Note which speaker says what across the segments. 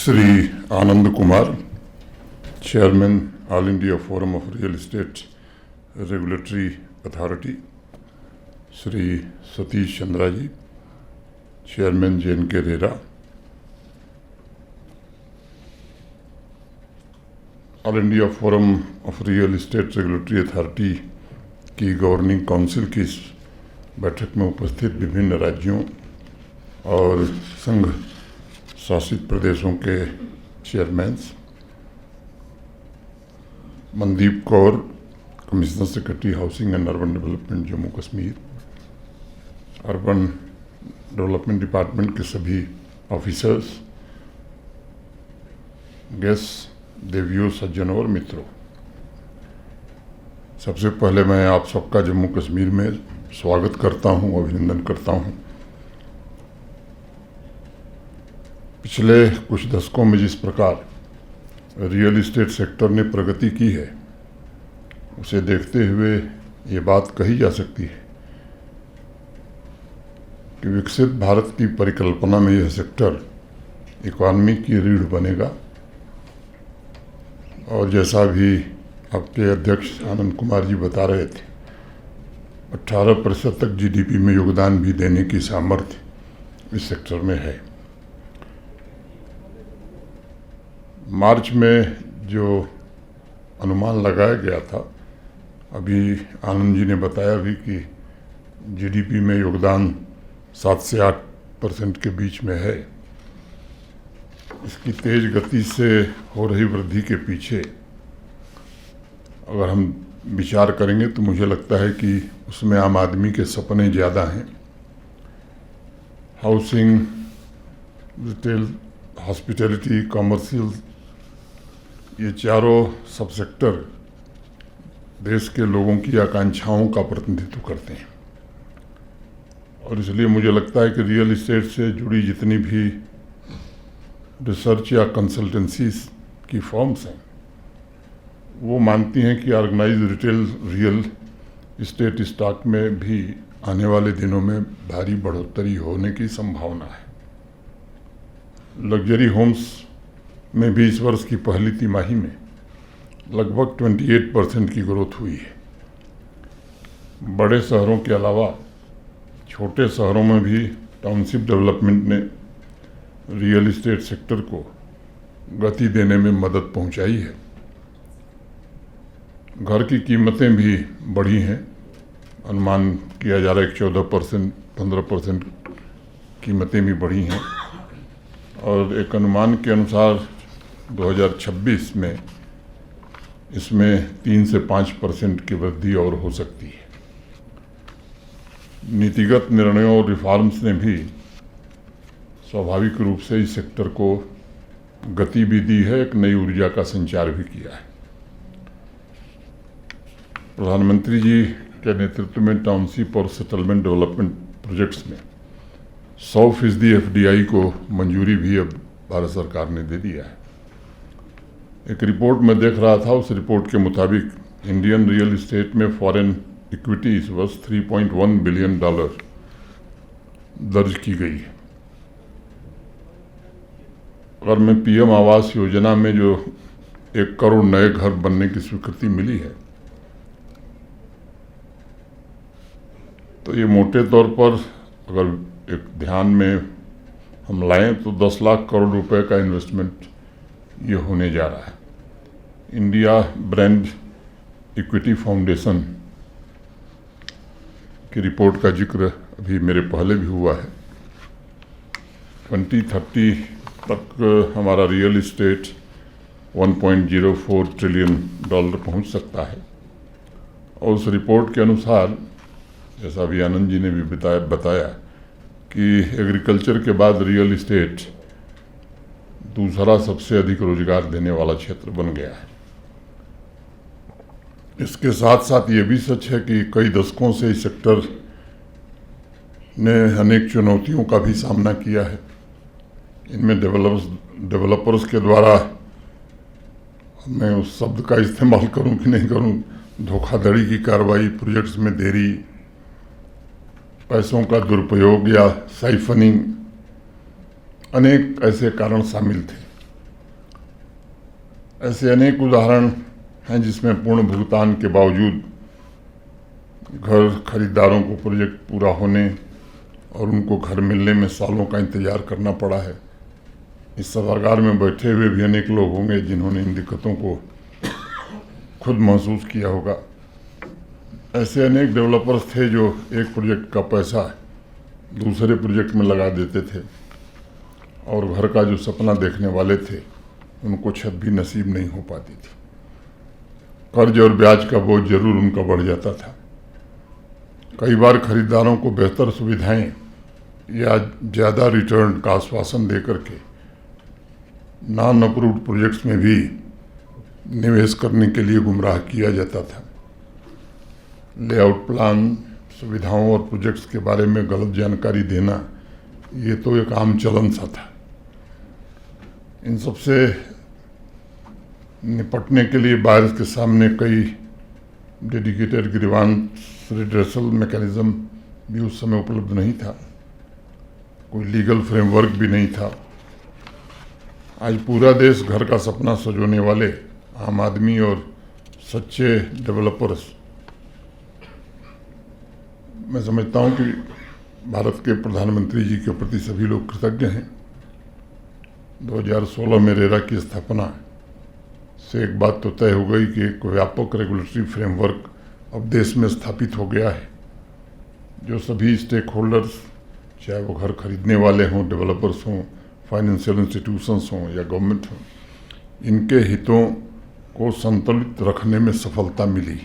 Speaker 1: Shri Anand Kumar, chairman all India forum of real estate regulatory authority, Shri Satish Chandra ji, chairman JNK RERA, all India forum of real estate regulatory authority की governing council की इस बैठक में उपस्थित विभिन्न राज्यों और संघ शासित प्रदेशों के chairman's, Mandeep Kaur, commissioner secretary housing and urban development Jammu Kashmir, urban development department के सभी ऑफिसर्स, गेस्ट, देवियों, सज्जनों और मित्रों, सबसे पहले मैं आप सबका जम्मू कश्मीर में स्वागत करता हूं, अभिनंदन करता हूं। पिछले कुछ दशकों में जिस प्रकार रियल एस्टेट सेक्टर ने प्रगति की है, उसे देखते हुए ये बात कही जा सकती है कि विकसित भारत की परिकल्पना में यह सेक्टर इकॉनमी की रीढ़ बनेगा। और जैसा भी आपके अध्यक्ष आनंद कुमार जी बता रहे थे, 18% तक GDP में योगदान भी देने की सामर्थ्य इस सेक्टर में है। मार्च में जो अनुमान लगाया गया था, अभी आनंद जी ने बताया भी कि GDP में योगदान 7 से 8% के बीच में है। इसकी तेज गति से हो रही वृद्धि के पीछे अगर हम विचार करेंगे तो मुझे लगता है कि उसमें आम आदमी के सपने ज़्यादा हैं। हाउसिंग, रिटेल, हॉस्पिटैलिटी, कमर्शियल, ये चारों सब सेक्टर देश के लोगों की आकांक्षाओं का प्रतिनिधित्व करते हैं। और इसलिए मुझे लगता है कि रियल एस्टेट से जुड़ी जितनी भी रिसर्च या कंसल्टेंसीज की फर्म्स हैं, वो मानती हैं कि organised retail real estate stock में भी आने वाले दिनों में भारी बढ़ोतरी होने की संभावना है। लग्जरी होम्स में भी इस वर्ष की पहली तिमाही में लगभग 28% की ग्रोथ हुई है। बड़े शहरों के अलावा छोटे शहरों में भी टाउनशिप डेवलपमेंट ने रियल एस्टेट सेक्टर को गति देने में मदद पहुंचाई है। घर की कीमतें भी बढ़ी हैं। अनुमान किया जा रहा है कि 14%, 15% कीमतें भी बढ़ी हैं। और एक अनुमान के अनुसार 2026 में इसमें 3 से 5% की वृद्धि और हो सकती है। नीतिगत निर्णयों और रिफॉर्म्स ने भी स्वाभाविक रूप से इस सेक्टर को गति भी दी है, एक नई ऊर्जा का संचार भी किया है। प्रधानमंत्री जी के नेतृत्व में टाउनशिप और सेटलमेंट डेवलपमेंट प्रोजेक्ट्स में 100% FDI को मंजूरी भी अब भारत सरकार ने दे दिया है। एक रिपोर्ट में देख रहा था, उस रिपोर्ट के मुताबिक इंडियन रियल एस्टेट में फॉरेन इक्विटी इस वर्ष $3.1 बिलियन दर्ज की गई है। अगर मैं PM आवास योजना में जो 1 करोड़ नए घर बनने की स्वीकृति मिली है, तो ये मोटे तौर पर अगर एक ध्यान में हम लाएं तो 10 लाख करोड़ रुपए का इन्वेस्टमेंट ये होने जा रहा है। इंडिया ब्रांड इक्विटी फाउंडेशन की रिपोर्ट का जिक्र अभी मेरे पहले भी हुआ है। 2030 तक हमारा रियल एस्टेट $1.04 ट्रिलियन पहुंच सकता है। और उस रिपोर्ट के अनुसार, जैसा भी आनंद जी ने भी बताया कि एग्रीकल्चर के बाद रियल एस्टेट दूसरा सबसे अधिक रोजगार देने वाला क्षेत्र बन गया है। इसके साथ साथ ये भी सच है कि कई दशकों से इस सेक्टर ने अनेक चुनौतियों का भी सामना किया है। इनमें डेवलपर्स के द्वारा, मैं उस शब्द का इस्तेमाल करूं कि नहीं करूं, धोखाधड़ी की कार्रवाई, प्रोजेक्ट्स में देरी, पैसों का दुरुपयोग या साइफनिंग, अनेक ऐसे कारण शामिल थे। ऐसे अनेक उदाहरण हैं जिसमें पूर्ण भुगतान के बावजूद घर खरीदारों को प्रोजेक्ट पूरा होने और उनको घर मिलने में सालों का इंतज़ार करना पड़ा है। इस सभागार में बैठे हुए भी अनेक लोग होंगे जिन्होंने इन दिक्कतों को खुद महसूस किया होगा। ऐसे अनेक डेवलपर्स थे जो एक प्रोजेक्ट का पैसा दूसरे प्रोजेक्ट में लगा देते थे और घर का जो सपना देखने वाले थे उनको छत भी नसीब नहीं हो पाती थी। कर्ज और ब्याज का बोझ जरूर उनका बढ़ जाता था। कई बार खरीदारों को बेहतर सुविधाएं या ज़्यादा रिटर्न का आश्वासन देकर के नॉन अप्रूव्ड प्रोजेक्ट्स में भी निवेश करने के लिए गुमराह किया जाता था। लेआउट प्लान, सुविधाओं और प्रोजेक्ट्स के बारे में गलत जानकारी देना ये तो एक आम चलन सा था। इन सबसे निपटने के लिए बायर्स के सामने कई डेडिकेटेड ग्रीवांस रिड्रेसल मैकेनिज्म भी उस समय उपलब्ध नहीं था, कोई लीगल फ्रेमवर्क भी नहीं था। आज पूरा देश घर का सपना सजोने वाले आम आदमी और सच्चे डेवलपर्स, मैं समझता हूँ कि भारत के प्रधानमंत्री जी के प्रति सभी लोग कृतज्ञ हैं। 2016 में रेरा की स्थापना से एक बात तो तय हो गई कि एक व्यापक रेगुलेटरी फ्रेमवर्क अब देश में स्थापित हो गया है, जो सभी स्टेक होल्डर्स, चाहे वो घर खरीदने वाले हों, डेवलपर्स हों, फाइनेंशियल इंस्टीट्यूशंस हों या गवर्नमेंट हों, इनके हितों को संतुलित रखने में सफलता मिली।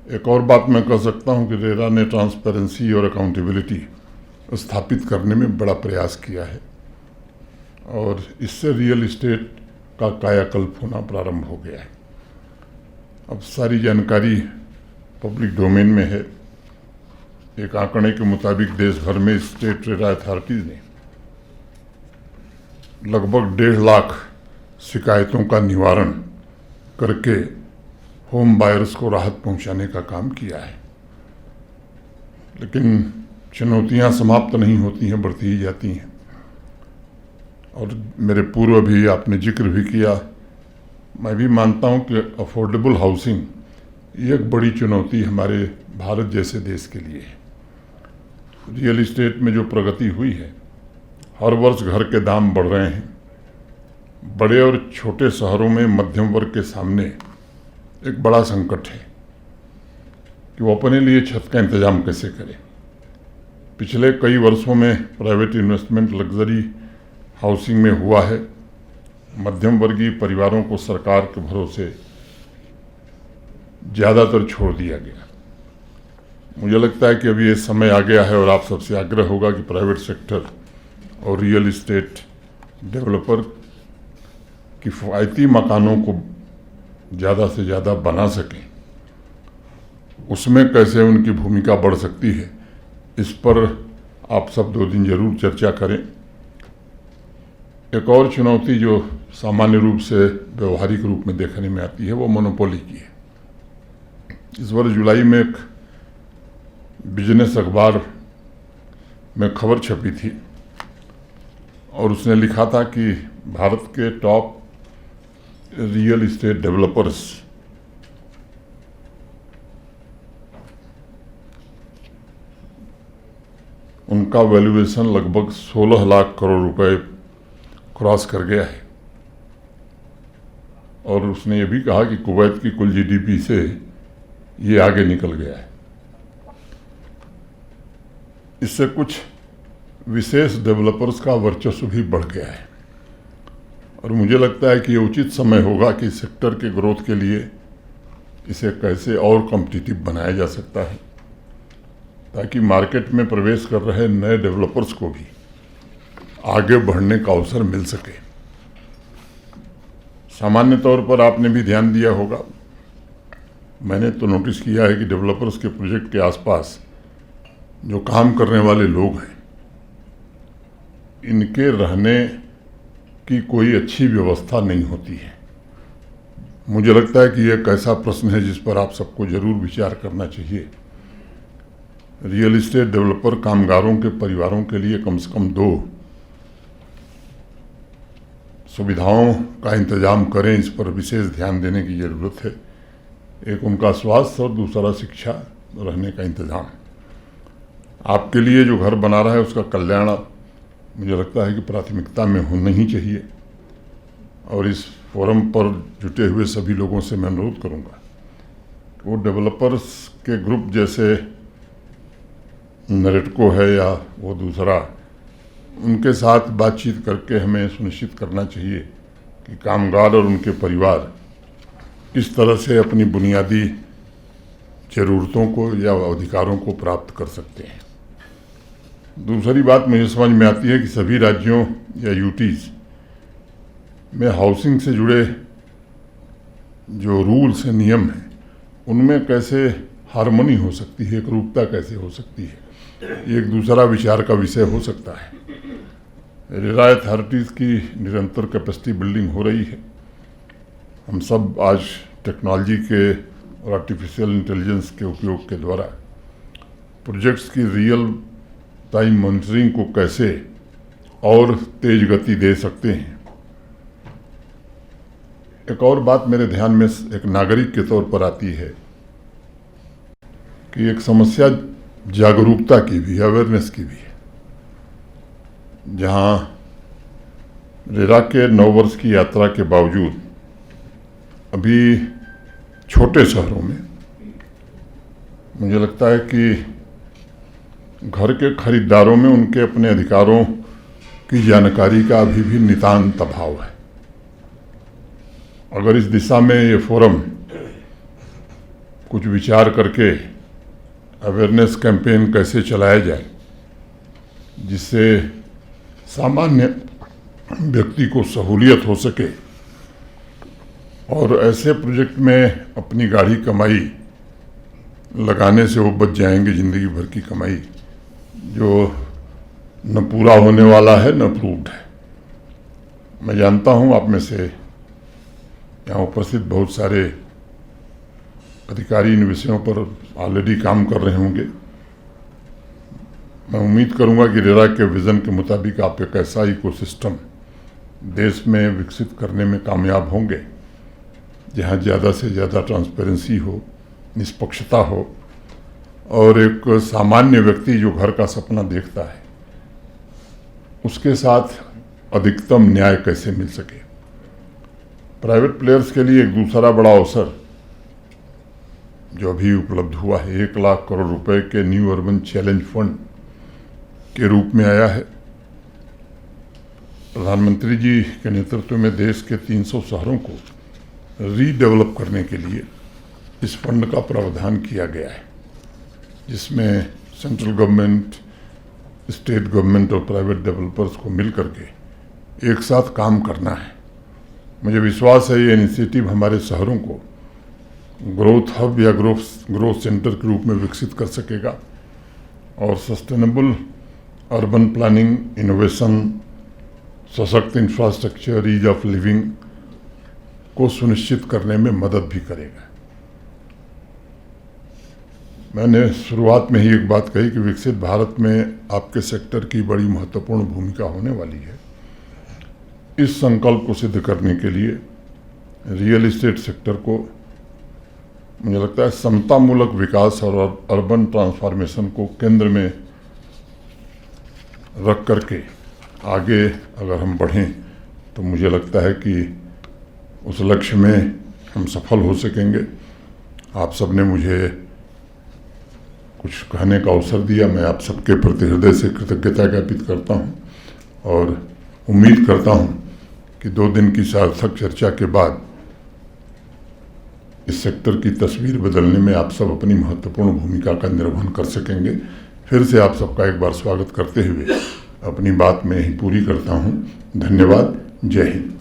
Speaker 1: एक और बात मैं कह सकता हूं कि रेरा ने ट्रांसपेरेंसी और अकाउंटेबिलिटी स्थापित करने में बड़ा प्रयास किया है और इससे रियल इस्टेट का कायाकल्प होना प्रारंभ हो गया है। अब सारी जानकारी पब्लिक डोमेन में है। एक आंकड़े के मुताबिक देश भर में स्टेट रेरा अथॉरिटीज ने लगभग 1.5 लाख शिकायतों का निवारण करके होम बायर्स को राहत पहुंचाने का काम किया है। लेकिन चुनौतियां समाप्त नहीं होती हैं, बढ़ती ही जाती हैं। और मेरे पूर्व भी आपने जिक्र भी किया, मैं भी मानता हूं कि अफोर्डेबल हाउसिंग ये एक बड़ी चुनौती हमारे भारत जैसे देश के लिए है। रियल इस्टेट में जो प्रगति हुई है, हर वर्ष घर के दाम बढ़ रहे हैं। बड़े और छोटे शहरों में मध्यम वर्ग के सामने एक बड़ा संकट है कि वो अपने लिए छत का इंतजाम कैसे करें। पिछले कई वर्षों में प्राइवेट इन्वेस्टमेंट लग्जरी हाउसिंग में हुआ है। मध्यम वर्गीय परिवारों को सरकार के भरोसे ज़्यादातर छोड़ दिया गया। मुझे लगता है कि अभी ये समय आ गया है और आप सबसे आग्रह होगा कि प्राइवेट सेक्टर और रियल इस्टेट डेवलपर किफ़ायती मकानों को ज़्यादा से ज़्यादा बना सकें। उसमें कैसे उनकी भूमिका बढ़ सकती है, इस पर आप सब 2 दिन जरूर चर्चा करें। एक और चुनौती जो सामान्य रूप से व्यवहारिक रूप में देखने में आती है वो मोनोपोली की है। इस वर्ष जुलाई में एक बिजनेस अखबार में खबर छपी थी और उसने लिखा था कि भारत के टॉप रियल इस्टेट डेवलपर्स उनका वैल्यूएशन लगभग 16 लाख करोड़ रुपए क्रॉस कर गया है। और उसने ये भी कहा कि कुवैत की कुल जीडीपी से ये आगे निकल गया है। इससे कुछ विशेष डेवलपर्स का वर्चस्व भी बढ़ गया है और मुझे लगता है कि ये उचित समय होगा कि सेक्टर के ग्रोथ के लिए इसे कैसे और कॉम्पिटिटिव बनाया जा सकता है, ताकि मार्केट में प्रवेश कर रहे नए डेवलपर्स को भी आगे बढ़ने का अवसर मिल सके। सामान्य तौर पर आपने भी ध्यान दिया होगा, मैंने तो नोटिस किया है कि डेवलपर्स के प्रोजेक्ट के आसपास जो काम करने वाले लोग हैं, इनके रहने की कोई अच्छी व्यवस्था नहीं होती है। मुझे लगता है कि एक ऐसा प्रश्न है जिस पर आप सबको जरूर विचार करना चाहिए। रियल इस्टेट डेवलपर कामगारों के परिवारों के लिए कम से कम 2 सुविधाओं का इंतजाम करें, इस पर विशेष ध्यान देने की ज़रूरत है। एक उनका स्वास्थ्य और दूसरा शिक्षा, रहने का इंतजाम। आपके लिए जो घर बना रहा है उसका कल्याण मुझे लगता है कि प्राथमिकता में होना ही चाहिए। और इस फोरम पर जुटे हुए सभी लोगों से मैं अनुरोध करूंगा कि वो डेवलपर्स के ग्रुप जैसे नरेटको है या वो दूसरा, उनके साथ बातचीत करके हमें सुनिश्चित करना चाहिए कि कामगार और उनके परिवार किस तरह से अपनी बुनियादी ज़रूरतों को या अधिकारों को प्राप्त कर सकते हैं। दूसरी बात मुझे समझ में आती है कि सभी राज्यों या यूटीज़ में हाउसिंग से जुड़े जो रूल्स हैं, नियम हैं, उनमें कैसे हार्मनी हो सकती है, एकरूपता कैसे हो सकती है, एक दूसरा विचार का विषय हो सकता है। रेरा अथॉरिटीज़ की निरंतर कैपेसिटी बिल्डिंग हो रही है। हम सब आज टेक्नोलॉजी के और आर्टिफिशियल इंटेलिजेंस के उपयोग के द्वारा प्रोजेक्ट्स की रियल टाइम मॉनिटरिंग को कैसे और तेज गति दे सकते हैं। एक और बात मेरे ध्यान में एक नागरिक के तौर पर आती है कि एक समस्या जागरूकता की भी, अवेयरनेस की भी है। जहां रेरा के 9 वर्ष की यात्रा के बावजूद अभी छोटे शहरों में मुझे लगता है कि घर के खरीदारों में उनके अपने अधिकारों की जानकारी का अभी भी नितांत अभाव है। अगर इस दिशा में ये फोरम कुछ विचार करके अवेयरनेस कैंपेन कैसे चलाया जाए जिससे सामान्य व्यक्ति को सहूलियत हो सके और ऐसे प्रोजेक्ट में अपनी गाढ़ी कमाई लगाने से वो बच जाएंगे, ज़िंदगी भर की कमाई जो न पूरा होने वाला है न प्रूव्ड है। मैं जानता हूँ आप में से यहाँ उपस्थित बहुत सारे अधिकारी इन विषयों पर ऑलरेडी काम कर रहे होंगे। मैं उम्मीद करूँगा कि रेरा के विज़न के मुताबिक आप एक ऐसा इकोसिस्टम देश में विकसित करने में कामयाब होंगे जहाँ ज़्यादा से ज़्यादा ट्रांसपेरेंसी हो, निष्पक्षता हो और एक सामान्य व्यक्ति जो घर का सपना देखता है उसके साथ अधिकतम न्याय कैसे मिल सके। प्राइवेट प्लेयर्स के लिए एक दूसरा बड़ा अवसर जो अभी उपलब्ध हुआ है 1 लाख करोड़ रुपए के न्यू अर्बन चैलेंज फंड के रूप में आया है। प्रधानमंत्री जी के नेतृत्व में देश के 300 शहरों को रीडेवलप करने के लिए इस फंड का प्रावधान किया गया है, जिसमें सेंट्रल गवर्नमेंट, स्टेट गवर्नमेंट और प्राइवेट डेवलपर्स को मिल करके एक साथ काम करना है। मुझे विश्वास है ये इनिशिएटिव हमारे शहरों को ग्रोथ हब या ग्रोथ सेंटर के रूप में विकसित कर सकेगा और सस्टेनेबल अर्बन प्लानिंग, इनोवेशन, सशक्त इंफ्रास्ट्रक्चर, ईज ऑफ लिविंग को सुनिश्चित करने में मदद भी करेगा। मैंने शुरुआत में ही एक बात कही कि विकसित भारत में आपके सेक्टर की बड़ी महत्वपूर्ण भूमिका होने वाली है। इस संकल्प को सिद्ध करने के लिए रियल एस्टेट सेक्टर को मुझे लगता है समतामूलक विकास और अर्बन ट्रांसफॉर्मेशन को केंद्र में रख करके आगे अगर हम बढ़ें तो मुझे लगता है कि उस लक्ष्य में हम सफल हो सकेंगे। आप सबने मुझे कुछ कहने का अवसर दिया, मैं आप सबके प्रति हृदय से कृतज्ञता ज्ञापित करता हूं और उम्मीद करता हूं कि 2 दिन की सार्थक चर्चा के बाद इस सेक्टर की तस्वीर बदलने में आप सब अपनी महत्वपूर्ण भूमिका का निर्वहन कर सकेंगे। फिर से आप सबका एक बार स्वागत करते हुए अपनी बात में ही पूरी करता हूं। धन्यवाद। जय हिंद।